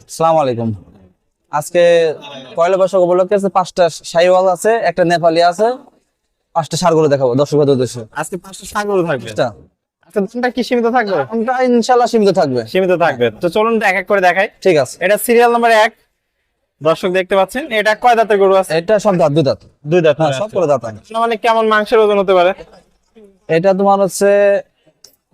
আসসালামু আলাইকুম। আজকে পয়লা বৈশাখ উপলক্ষে 5টা শাহিওয়াল আছে, একটা নেপালি আছে, 5টা ষাঁড় গরু দেখাবো দর্শকদের উদ্দেশ্যে। আজকে 5টা ষাঁড় গরু থাকবে। আচ্ছা, আজকে দামটা কি সীমিত থাকবে? আমরা ইনশাআল্লাহ সীমিত থাকবে। সীমিত থাকবে। তো চলুন এক এক করে দেখাই। ঠিক আছে। এটা সিরিয়াল নাম্বার 1। দর্শক দেখতে পাচ্ছেন, এটা কয় দাঁতের গরু আছে? এটা সব দাঁত, দুই দাঁত। দুই দাঁত। হ্যাঁ, সব করে দাঁত আছে। মানে কেমন মাংসের ওজন হতে পারে? এটা তোমার হচ্ছে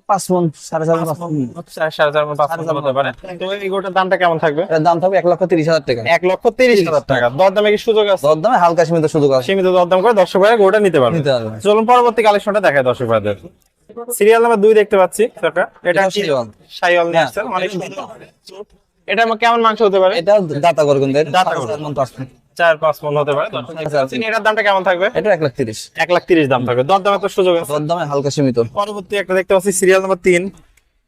5 মণ, 4.5 মণ। 4.5 মণ, 5 মণ হতে পারে। তো এই গরুটার দামটা কেমন থাকবে? এর দাম থাকবে 1,30,000 টাকা। 1,30,000 টাকা। দরদামে কি সুযোগ আছে? দরদামে হালকা সীমিত সুযোগ আছে। সীমিত দরদাম করে দর্শক ভাইরা গরুটা নিতে পারবে। নিতে পারবে। চলুন পরবর্তী কালেকশনটা দেখায় দর্শক ভাইদের। সিরিয়াল নাম্বার 2 দেখতে পাচ্ছি কাকা। এটা শাহিওয়াল। শাহিওয়াল নিয়ে আসছে, অনেক সুন্দর। এটা কেমন মাংস হতে পারে? এটা দাতা গরু কিন্তু দাতা গরু। 4 মণ 5 মণ। 4-5 মণ হতে পারে। দর্শক দেখতে পাচ্ছেন, এটার দামটা কেমন থাকবে? এটা 1,30,000। 1,30,000 দাম থাকবে। দরদামে তো সুযোগ আছে। দরদামে হালকা সীমিত। পরবর্তী একটা দেখতে পাচ্ছি সিরিয়াল নাম্বার 3।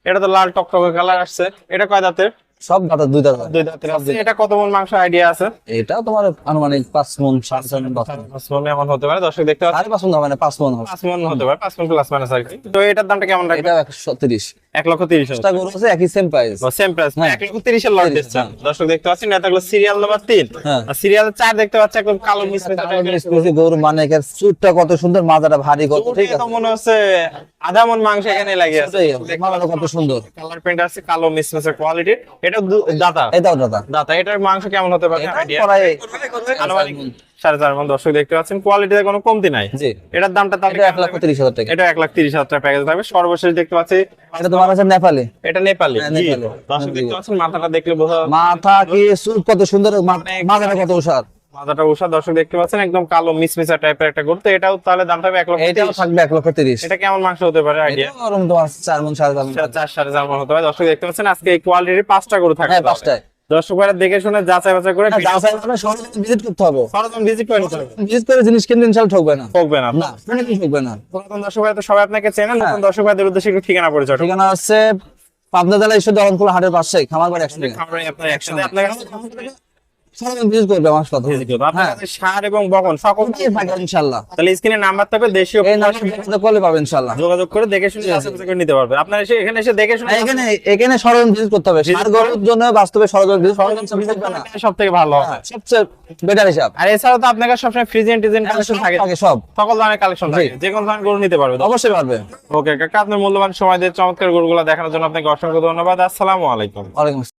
এটা তো লাল টকটকে কালার আসছে। এটা কয় দাঁতের? সব দাঁত, দুই দাঁত। দুই দাঁতের আছে। এটা কত মণ মাংস আইডিয়া আছে? এটা তোমার আনুমানিক 5 মণ, 4.5 মণ, 10 মণ। 5 মণ এমন হতে পারে। দর্শক দেখতে পাচ্ছেন, 5.5 মণ হবে না, 5 মণ হবে। 5 মণ হতে পারে। 5 মণ প্লাস মাইনাস আর কি। তো এটার দামটা কেমন রাখবে? এটা 130। 1,30,000। এটা গরু আছে একই সেম প্রাইস। Same price. হ্যাঁ। 1,30,000 এর লট দিচ্ছেন। দর্শক দেখতে পাচ্ছেন, এটা হলো সিরিয়াল নাম্বার 3। হ্যাঁ। আর সিরিয়াল 4 দেখতে পাচ্ছি একদম কালো মিসমিস গরু মানে এর চুটটা কত সুন্দর, মাথাটা ভারী কত, ঠিক তো আছে। মনে হচ্ছে আধা মণ মাংস এখানে লাগিয়ে আছে। সেটাই, মাথাটা কত সুন্দর। কালার প্রিন্ট আছে কালো মিসমিসের কোয়ালিটি। এটা দাতা। এটাও দাদা। দাতা। এটার মাংস কেমন হতে পারে এটা আইডিয়া? প্রায় আনুমানিক 4.5 মণ। দর্শক দেখতে পাচ্ছেন, কোয়ালিটিতে কোনো কমতি নাই। জি। এটার দামটা তাহলে এটা 1,30,000 টাকা। এটা 1,30,000 টাকা প্যাকেজ থাকবে। সর্বশেষ দেখতে পাচ্ছি এটা তোমার কাছে নেপালি। এটা নেপালি। হ্যাঁ, জি। নেপালি। দর্শক দেখতে পাচ্ছেন, মাথাটা দেখলে বোঝা মাথা কি চুল কত সুন্দর, মাথাটা কত উষার। মাথাটা উষা। দর্শক দেখতে পাচ্ছেন, একদম কালো মিসমিসা টাইপের একটা গরু। তো এটাও তাহলে দাম থাকবে 1,30,000। এটাও থাকবে 1,30,000। এটা কেমন মাংস হতে পারে আইডিয়া? এটা ওরকম তোমার 4 মণ, 4.5 মণ। 4-4.5 মণ হতে পারে। দর্শক দেখতে পাচ্ছেন, আজকে এই কোয়ালিটির 5টা গরু থাকবে। হ্যাঁ, 5টায়। দর্শক ভাইরা দেখে শুনে যাচাই বাছাই করে ভিজিট করতে হবে। সরজম ভিজিট করে নিতে হবে। ভিজিট করে জিনিস কিনলে ইনশাআল্লাহ ঠকবে না। ঠকবে না। না, কোনো কিছু ঠকবে না। পুরাতন দর্শক ভাইরা তো সবাই আপনাকে চেনেন। হ্যাঁ। নতুন দর্শক ভাইদের উদ্দেশ্যে একটু ঠিকানা পরিচয়। ঠিকানা হচ্ছে পাবনা জেলা ঈশ্বর দহনকুল হাটের পাশে, খামার বাড়ি 100 টাকা। আমরা আপনার একসাথে আপনার সবাই ভিজিট করবে আমার সাথে। আপনার কাছে ষাঁড় এবং বকন সকল কি থাকবে ইনশাআল্লাহ। তাহলে স্ক্রিনে নাম্বার থাকবে, দেশীয় এই নাম্বার কলে পাবে ইনশাআল্লাহ। যোগাযোগ করে দেখে শুনে যাচাই বাছাই করে নিতে পারবে। আপনার এখানে এসে দেখে শুনে এখানে সরঞ্জাম ভিজিট করতে হবে। সার গরুর জন্য বাস্তবে সরঞ্জাম ভিজিট করবে না, সব থেকে ভালো হবে। সবচেয়ে বেটার হিসাব। আর এছাড়াও তো আপনার কাছে সবসময় ফ্রিজেন্ট টিজেন্ট কালেকশন থাকে। সব সকল ধরনের কালেকশন থাকে, যে কোনো ধরনের গরু নিতে পারবে। অবশ্যই পারবে। ওকে কাকা, আপনার মূল্যবান সময় দিয়ে চমৎকার গরুগুলো দেখানোর জন্য আপনাকে অসংখ্য ধন্যবাদ। আসসালামু আলাইকুম। ওয়ালাইকুম আসসালাম।